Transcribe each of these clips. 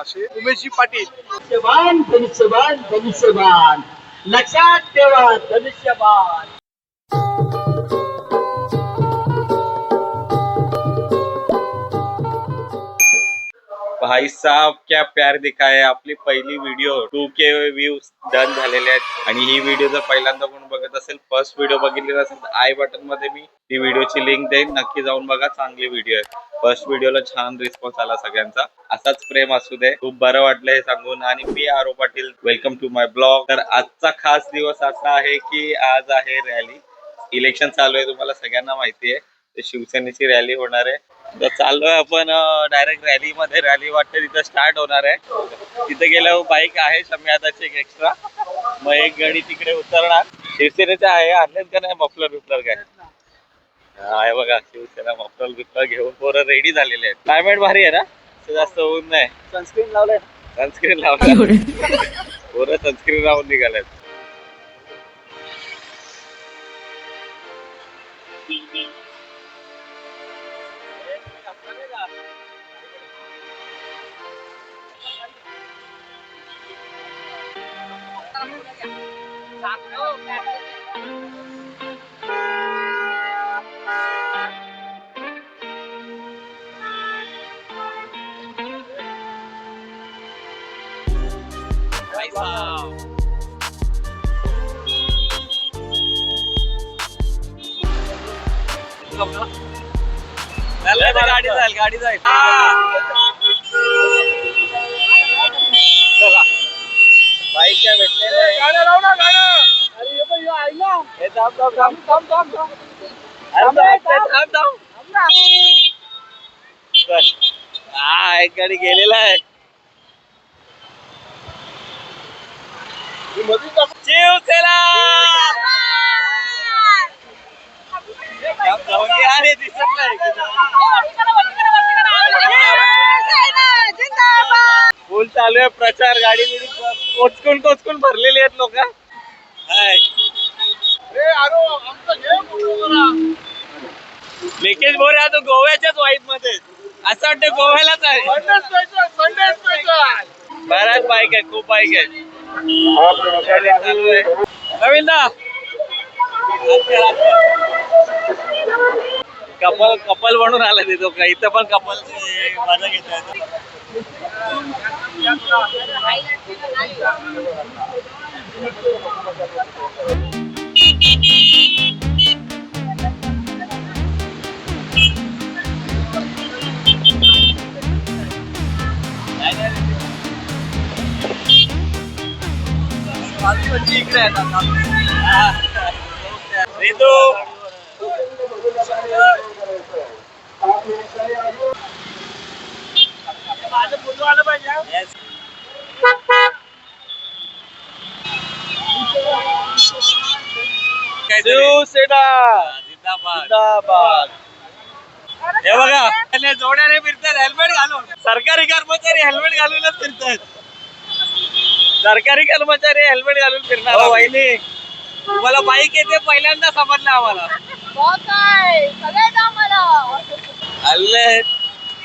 असे उमेशजी पाटील. धनुष्यबाण धनुष्यबाण धनुष्यबाण लक्षात ठेवा धनुष्यबाण. भाई साहब क्या प्यार दिखाय. आपली पहिली व्हिडिओ 2K व्ह्यूज डन झालेले आहेत आणि ही व्हिडिओ जर पहिल्यांदा कोण बघत असेल, फर्स्ट व्हिडिओ बघितली नसेल तर आय बटन मध्ये मी ती व्हिडिओची लिंक देईन, नक्की जाऊन बघा. चांगली व्हिडिओ आहे. फर्स्ट व्हिडिओला छान रिस्पॉन्स आला सगळ्यांचा. असाच प्रेम असू दे. खूप बरं वाटलं हे सांगून. आणि मी Aaro Patil, welcome to my blog. तर आजचा खास दिवस असा आहे की आज आहे रॅली. इलेक्शन चालू आहे, तुम्हाला सगळ्यांना माहिती आहे. शिवसेनेची रॅली होणार आहे. तर चाललोय आपण डायरेक्ट रॅली मध्ये. रॅली वाटते तिथं स्टार्ट होणार आहे. तिथे गेल्यावर बाईक आहे शम्यादाची एक एक्स्ट्रा, मग एक गाडी तिकडे उतरणार. शिवसेनेचे आहे, आणलेत का नाही मफलर बिफलर काय? आहे बघा शिवसेना मफलर बिफलर घेऊन पोरं रेडी झालेले आहेत. क्लायमेट भारी आहे ना, जास्त ऊन नाही. सनस्क्रीन लावलंय. सनस्क्रीन लावलं, पोरं सनस्क्रीन लावून निघालेत. गाडी जाईल, गाडी जाईल. चला बाईकच्या भेटलेलं गाणं लाव ना, गाणं. हा एक गाडी गेलेला आहे. शिवसेना अरे दिसत नाही. फुल चालू आहे प्रचार. गाडी बिडी कोचकून कोचकून भरलेली आहेत लोक. निकेश भोरे तो गोव्याच्याच वाईफ मध्ये असं वाटतं गोव्यालाच आहे. बऱ्याच बाईक आहेत, खूप बाईक आहेत. रवींद्र कपल कपल म्हणून आला तिथं का? इथं पण कपल मजा घेत आहेत. इकडे रितू माझं फोटो आलं पाहिजे. शिवसेना जिंदाबाद. हे बघा जोड्याने फिरतात हेल्मेट घालून. सरकारी कर्मचारी हेल्मेट घालूनच फिरतात. सरकारी कर्मचारी हेल्मेट घालून फिरणार. वहिनी तुम्हाला बाईक येते पहिल्यांदा समजलं आम्हाला.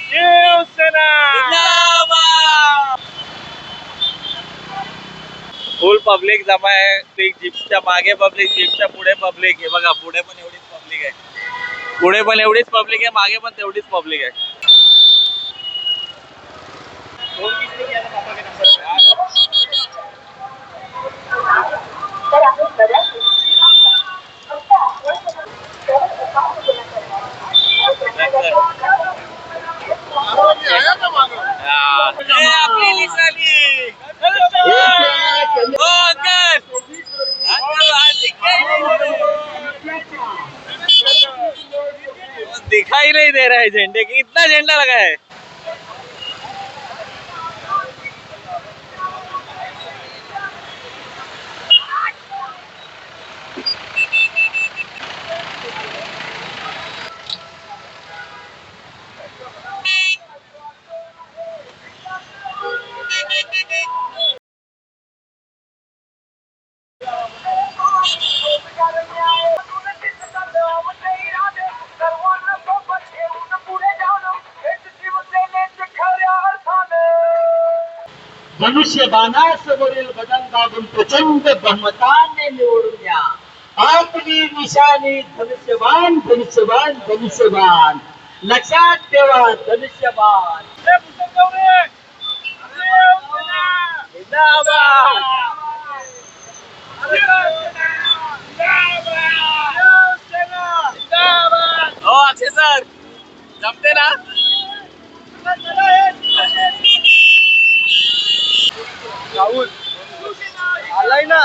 शिवसेना फुल पब्लिक जमा आहे. जीपच्या मागे पब्लिक, जीपच्या पुढे पब्लिक. हे बघा पुढे पण एवढीच पब्लिक आहे. पुढे पण एवढीच पब्लिक आहे, मागे पण तेवढीच पब्लिक आहे. दिखाई नहीं दे रहा है झंडे की. इतना झंडा लगा है. धनुष्यबाणासमोरील बटन दाबून प्रचंड बहुमताने निवडून द्या. आपली निशाणी धनुष्यबाण धनुष्यबाण धनुष्यबाण. लक्षात ठेवा धनुष्यबाण. जिंदाबाद. हो अक्षय सर जमते ना. राहुल आलाय ना.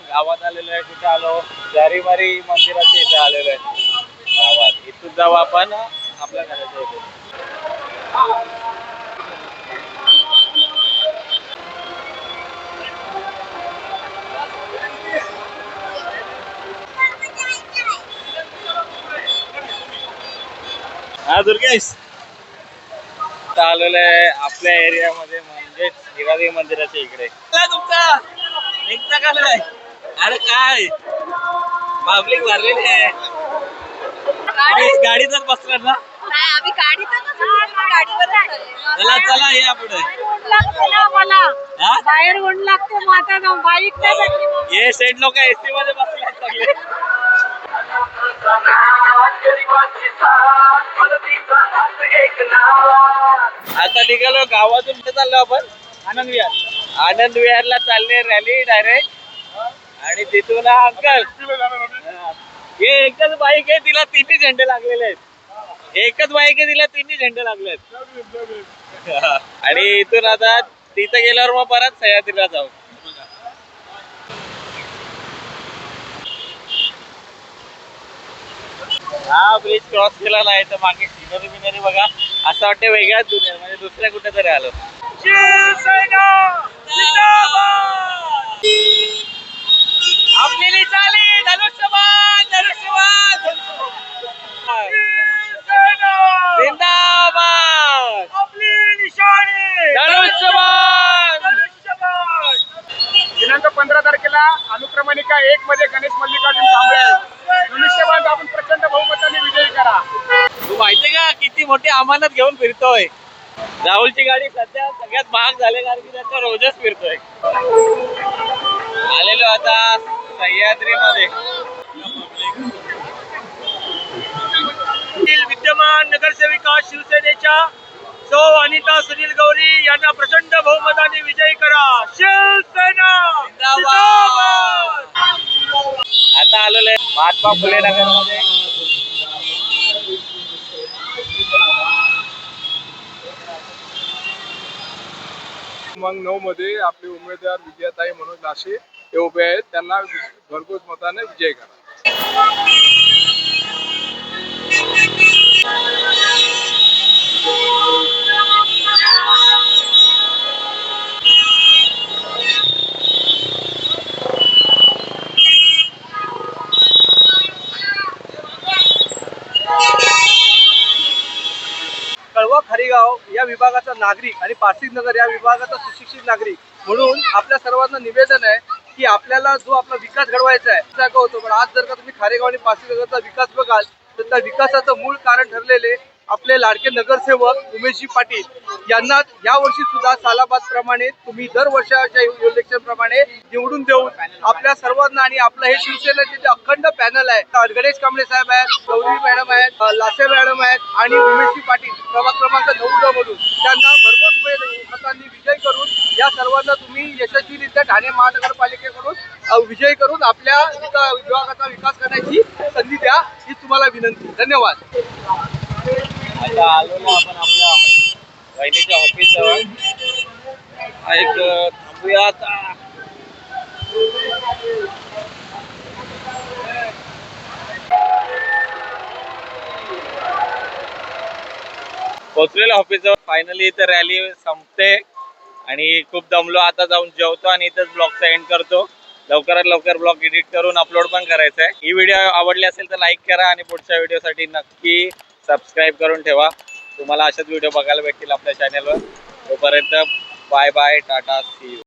गावात आलेलो आहे. कुठे आलो? जारीमारी मंदिराच्या इथे आलेलो आहे गावात. इथून जाऊ आपण आपल्या घराच्या इथे. हा दुर्गेश आलेलं आहे आपल्या एरियामध्ये म्हणजेच हिरादेवी मंदिराच्या इकडे. तुमचा निघता का नाही? अरे काय पब्लिक भरलेली आहे. गाडीतच बसणार ना. आम्ही गाडीवर चला चला या पुढे. बाहेर ऊन लागते माता बाईक नाही भेटली. हे सेट लोक एसी मध्ये बसले सगळे. आता निघालो गावातून. कुठे चाललो आपण? आनंद विहार. आनंद विहारला चालले रॅली डायरेक्ट. आणि तिथून अंकल हे एकच बाईक आहे तिला 3 झेंडे लागलेले आहेत. एकच बाईक आहे तिला 3 झेंडे लागले आहेत. आणि इथून आता तिथं गेल्यावर मग परत सह्याद्रीला जाऊ. हा ब्रिज क्रॉस केला नाही तर मागे सिनरी बिनरी बघा. असं वाटतं वेगळ्याच दुनिया म्हणजे दुसऱ्या कुठे तरी आलो. आपली निशाणी धनुष्यबाण धनुष्यबाण जिंदाबाद. आपली निशाणी धनुष्यबाण. दिनांक 15 तारखेला अनुक्रमणिका 1 मध्ये गणेश मल्लिकार्जुन कांबळे धनुष्यबाण आपण प्रचंड बहुमताने विजयी करा. तू माहितीये का किती मोठी अमानत घेऊन फिरतोय? राहुलची गाडी सध्या सगळ्यात महाग झाली कारण की त्याचा रोजच फिरतोय. आलेलो आता सह्याद्री मध्ये. विद्यमान नगरसेविका शिवसेनेच्या सौ अनिता सुनील गौरी यांना प्रचंड बहुमताने विजयी करा. शिवसेना जिंदाबाद. आता आलेलो आहे महात्मा फुले नगर मध्ये. मग 9 मध्ये आपले उमेदवार विजयाताई मनोज लाशे हे उभे आहेत. त्यांना भरघोस मताने विजय करा. कळवा खारीगाव या विभागाचा नागरिक आणि पारसिक नगर या विभागाचा सुशिक्षित नागरिक म्हणून आपल्या सर्वांना निवेदन आहे की आपल्याला जो आपला विकास घडवायचा आहे जागा होतो. पण आज जर का तुम्ही खारेगाव आणि पारसिक नगरचा विकास बघाल तर त्या विकासाचं मूळ कारण ठरलेले आपले लाडके नगरसेवक उमेशजी पाटील यांना यावर्षी सुद्धा सालाबाद प्रमाणे तुम्ही दर वर्षाच्या इलेक्शन प्रमाणे निवडून देऊन आपल्या सर्वांना आणि आपलं हे शिवसेनेचे जे अखंड पॅनल आहे गणेश कांबळे साहेब आहेत, गौरी मॅडम आहेत, लासे मॅडम आहेत आणि उमेशजी पाटील प्रभाग क्रमांक 9 मधून त्यांना भरघोस मतांनी विजय करून या सर्वांना तुम्ही यशस्वीरित्या ठाणे महानगरपालिकेकडून विजय करून आपल्या विभागाचा विकास करण्याची संधी द्या ही तुम्हाला विनंती. धन्यवाद. आता आलो ना आपण आपल्या बहिणीच्या ऑफिस जवळ. एक थांबूया आता. पोहोचलेलो ऑफिस जवळ. फायनली इथं रॅली संपते आणि खूप दमलो. आता जाऊन जेवतो आणि इथंच ब्लॉगचा एंड करतो. लवकरात लवकर ब्लॉग एडिट करून अपलोड पण करायचा आहे. ही व्हिडिओ आवडली असेल तर लाईक करा आणि पुढच्या व्हिडिओसाठी नक्की सबस्क्राईब करून ठेवा. तुम्हाला अशाच व्हिडिओ बघायला भेटतील आपल्या चॅनलवर. तोपर्यंत bye bye, tata, see you.